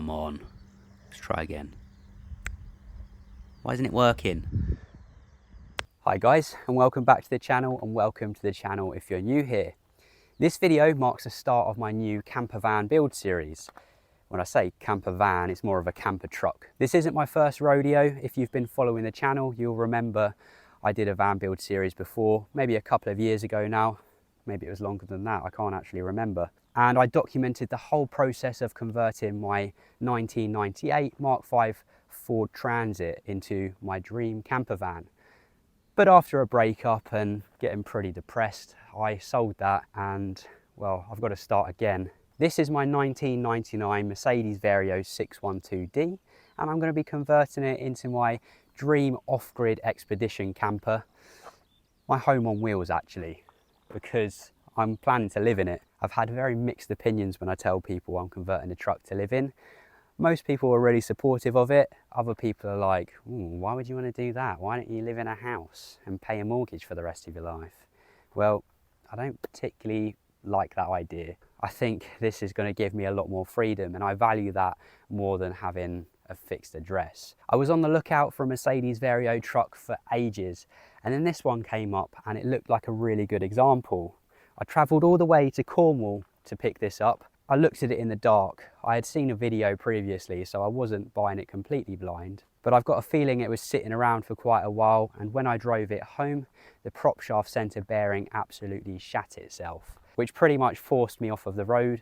Come on, let's try again. Why isn't it working? Hi guys, and welcome back to the channel, and welcome to the channel if you're new here. This video marks the start of my new camper van build series. When I say camper van, it's more of a camper truck. This isn't my first rodeo. If you've been following the channel, you'll remember I did a van build series before, maybe a couple of years ago now. Maybe it was longer than that, I can't actually remember. And I documented the whole process of converting my 1998 Mark V Ford Transit into my dream camper van. But after a breakup and getting pretty depressed, I sold that and, well, I've got to start again. This is my 1999 Mercedes Vario 612D, and I'm going to be converting it into my dream off-grid expedition camper. My home on wheels, actually, because I'm planning to live in it. I've had very mixed opinions when I tell people I'm converting a truck to live in. Most people are really supportive of it. Other people are like, why would you want to do that? Why don't you live in a house and pay a mortgage for the rest of your life? Well, I don't particularly like that idea. I think this is going to give me a lot more freedom, and I value that more than having a fixed address. I was on the lookout for a Mercedes Vario truck for ages, and then this one came up and it looked like a really good example. I travelled all the way to Cornwall to pick this up. I looked at it in the dark. I had seen a video previously, so I wasn't buying it completely blind. But I've got a feeling it was sitting around for quite a while, and when I drove it home, the prop shaft centre bearing absolutely shat itself, which pretty much forced me off of the road,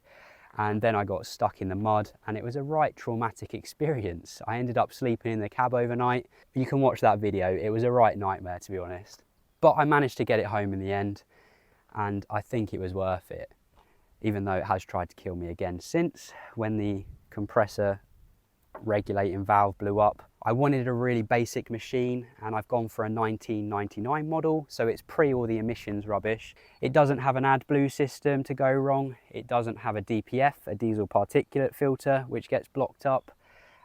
and then I got stuck in the mud, and it was a right traumatic experience. I ended up sleeping in the cab overnight. You can watch that video. It was a right nightmare, to be honest. But I managed to get it home in the end, and I think it was worth it, even though it has tried to kill me again since, when the compressor regulating valve blew up. I wanted a really basic machine, and I've gone for a 1999 model, so it's pre all the emissions rubbish. It doesn't have an AdBlue system to go wrong. It doesn't have a DPF, a diesel particulate filter, which gets blocked up,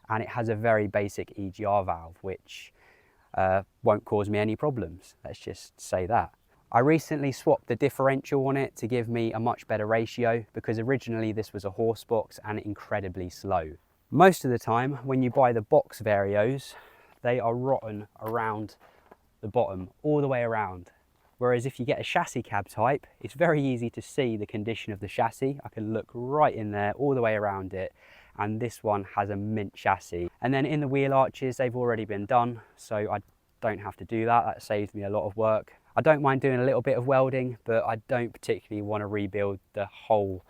and it has a very basic EGR valve, which won't cause me any problems. Let's just say that. I recently swapped the differential on it to give me a much better ratio, because originally this was a horse box and incredibly slow. Most of the time when you buy the box Varios, they are rotten around the bottom, all the way around. Whereas if you get a chassis cab type, it's very easy to see the condition of the chassis. I can look right in there all the way around it, and this one has a mint chassis. And then in the wheel arches, they've already been done, so I don't have to do that. That saves me a lot of work. I don't mind doing a little bit of welding, but I don't particularly want to rebuild the whole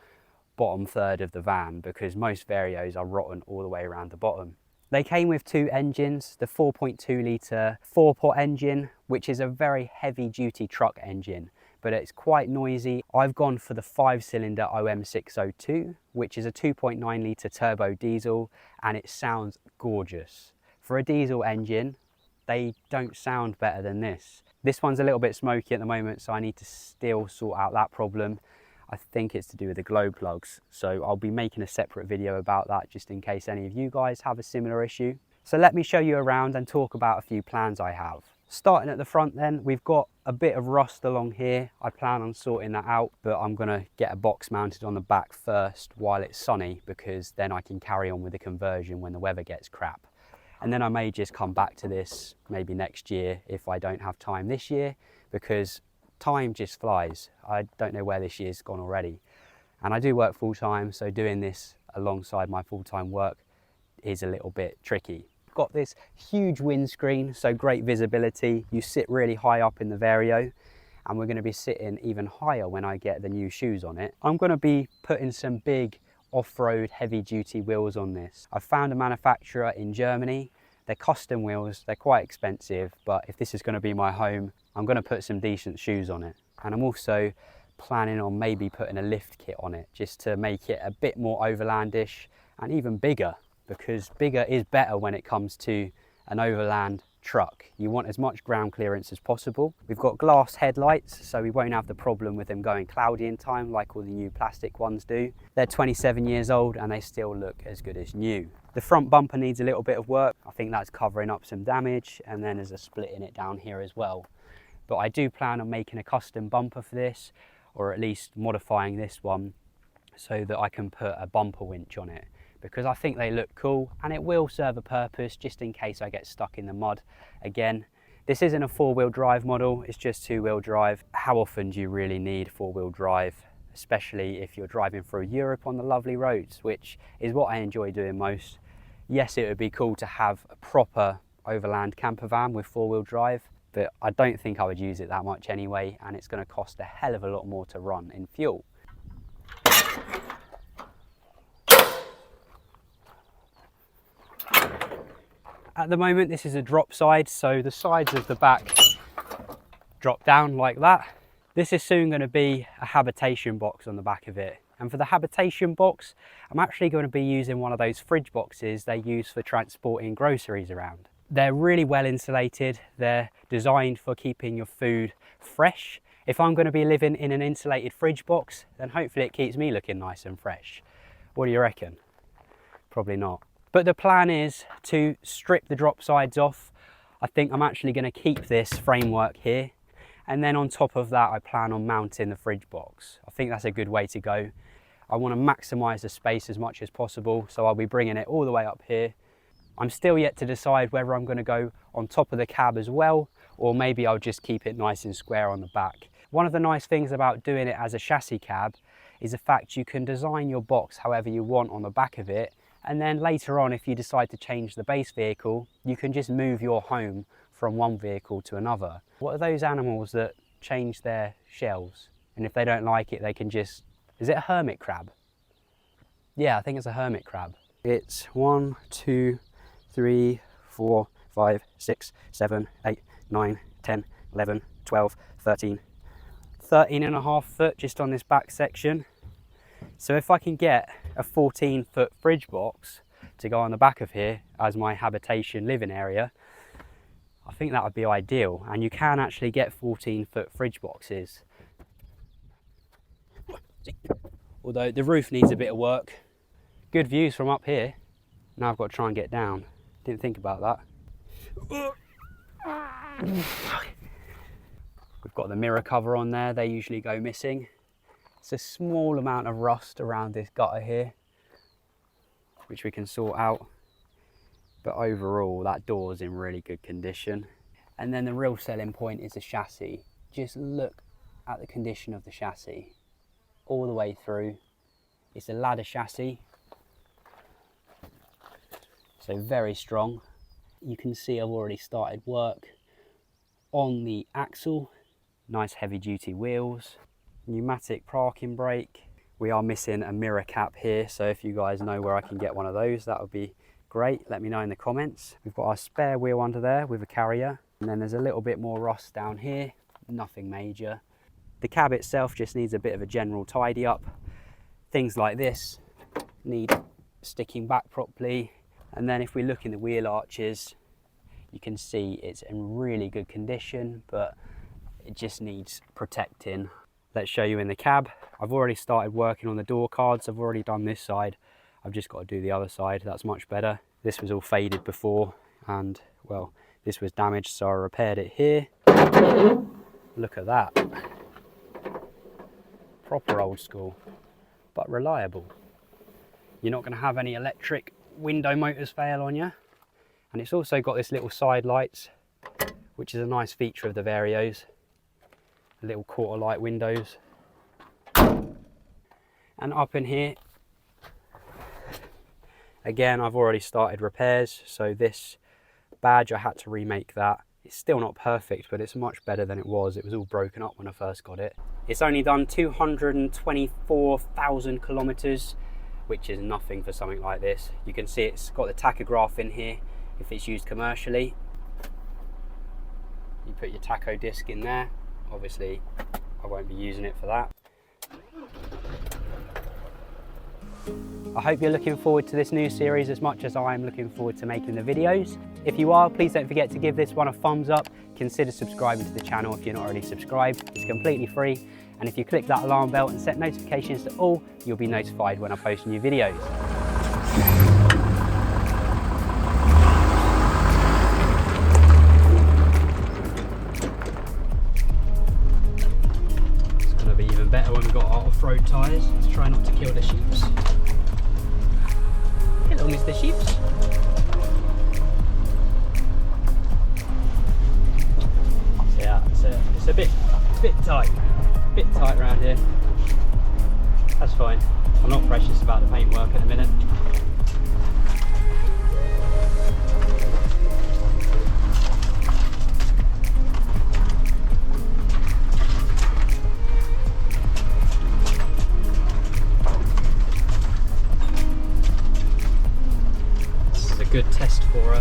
bottom third of the van, because most Varios are rotten all the way around the bottom. They came with two engines, the 4.2 litre 4-pot engine, which is a very heavy duty truck engine, but it's quite noisy. I've gone for the 5-cylinder OM602, which is a 2.9 litre turbo diesel, and it sounds gorgeous. For a diesel engine, they don't sound better than this. This one's a little bit smoky at the moment, so I need to still sort out that problem. I think it's to do with the glow plugs, so I'll be making a separate video about that just in case any of you guys have a similar issue. So let me show you around and talk about a few plans I have. Starting at the front then, we've got a bit of rust along here. I plan on sorting that out, but I'm gonna get a box mounted on the back first while it's sunny, because then I can carry on with the conversion when the weather gets crap. And then I may just come back to this maybe next year if I don't have time this year, because time just flies. I don't know where this year's gone already. And I do work full time, so doing this alongside my full-time work is a little bit tricky. Got this huge windscreen, so great visibility. You sit really high up in the Vario, and we're going to be sitting even higher when I get the new shoes on it. I'm going to be putting some big off-road heavy duty wheels on this. I've found a manufacturer in Germany. They're custom wheels, they're quite expensive, but if this is going to be my home, I'm going to put some decent shoes on it. And I'm also planning on maybe putting a lift kit on it, just to make it a bit more overlandish and even bigger, because bigger is better when it comes to an overland truck. You want as much ground clearance as possible. We've got glass headlights, so we won't have the problem with them going cloudy in time like all the new plastic ones do. They're 27 years old and they still look as good as new. The front bumper needs a little bit of work. I think that's covering up some damage, and then there's a split in it down here as well. But I do plan on making a custom bumper for this, or at least modifying this one so that I can put a bumper winch on it, because I think they look cool and it will serve a purpose just in case I get stuck in the mud again. This isn't a four-wheel drive model, it's just two-wheel drive. How often do you really need four-wheel drive, especially if you're driving through Europe on the lovely roads, which is what I enjoy doing most. Yes, it would be cool to have a proper overland camper van with four-wheel drive, but I don't think I would use it that much anyway, and it's going to cost a hell of a lot more to run in fuel. At the moment, this is a drop side, so the sides of the back drop down like that. This is soon going to be a Habitation box on the back of it. And for the Habitation box, I'm actually going to be using one of those fridge boxes they use for transporting groceries around. They're really well insulated. They're designed for keeping your food fresh. If I'm going to be living in an insulated fridge box, then hopefully it keeps me looking nice and fresh. What do you reckon? Probably not. But the plan is to strip the drop sides off. I think I'm actually going to keep this framework here. And then on top of that, I plan on mounting the fridge box. I think that's a good way to go. I want to maximise the space as much as possible, so I'll be bringing it all the way up here. I'm still yet to decide whether I'm going to go on top of the cab as well, or maybe I'll just keep it nice and square on the back. One of the nice things about doing it as a chassis cab is the fact you can design your box however you want on the back of it, and then later on, if you decide to change the base vehicle, you can just move your home from one vehicle to another. What are those animals that change their shells? And if they don't like it, they can just... Is it a hermit crab? Yeah, I think it's a hermit crab. It's 1, 2, 3, 4, 5, 6, 7, 8, 9, 10, 11, 12, 13. 13.5 foot just on this back section. So if I can get a 14-foot fridge box to go on the back of here as my Habitation living area, I think that would be ideal. And you can actually get 14-foot fridge boxes. Although the roof needs a bit of work. Good views from up here. Now I've got to try and get down. Didn't think about that. We've got the mirror cover on there. They usually go missing. It's a small amount of rust around this gutter here, which we can sort out. But overall, that door's in really good condition. And then the real selling point is the chassis. Just look at the condition of the chassis all the way through. It's a ladder chassis, so very strong. You can see I've already started work on the axle. Nice heavy duty wheels. Pneumatic parking brake. We are missing a mirror cap here, so if you guys know where I can get one of those, that would be great. Let me know in the comments. We've got our spare wheel under there with a carrier, and then there's a little bit more rust down here. Nothing major. The cab itself just needs a bit of a general tidy up. Things like this need sticking back properly, and then if we look in the wheel arches, you can see it's in really good condition, but it just needs protecting. Let's show you in the cab. I've already started working on the door cards. I've already done this side. I've just got to do the other side. That's much better. This was all faded before, and well, this was damaged, so I repaired it here. Look at that. Proper old school, but reliable. You're not going to have any electric window motors fail on you. And it's also got this little side lights, which is a nice feature of the Varios. Little quarter light windows. And up in here, again, I've already started repairs. So this badge, I had to remake that. It's still not perfect, but it's much better than it was. It was all broken up when I first got it. It's only done 224,000 kilometers, which is nothing for something like this. You can see it's got the tachograph in here if it's used commercially. You put your tacho disc in there. Obviously, I won't be using it for that. I hope you're looking forward to this new series as much as I am looking forward to making the videos. If you are, please don't forget to give this one a thumbs up. Consider subscribing to the channel if you're not already subscribed. It's completely free. And if you click that alarm bell and set notifications to all, you'll be notified when I post new videos. It's going to be even better when we've got our off-road tyres. Let's try not to kill the sheeps. sheeps. Yeah, it's a bit tight around here. That's fine. I'm not precious about the paintwork at the minute. This is a good test for